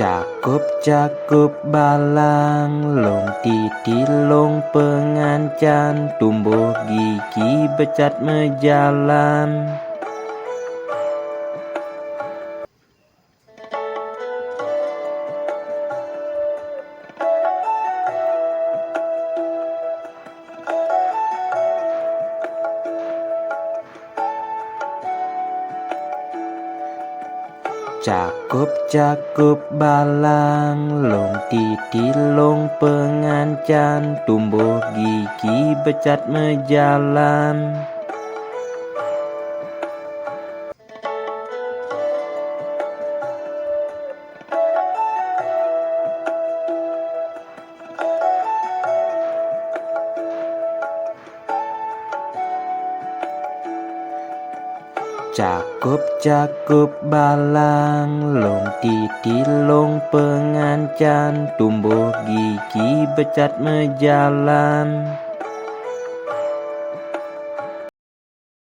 Cakup-cakup balang, long titi long pengancan, tumbuh gigi becat mejalan. Cakup-cakup balang, long titi long pengancan, tumbuh gigi becat mejalan. Cakup-cakup balang, long titi long pengancan, tumbuh gigi becat mejalan.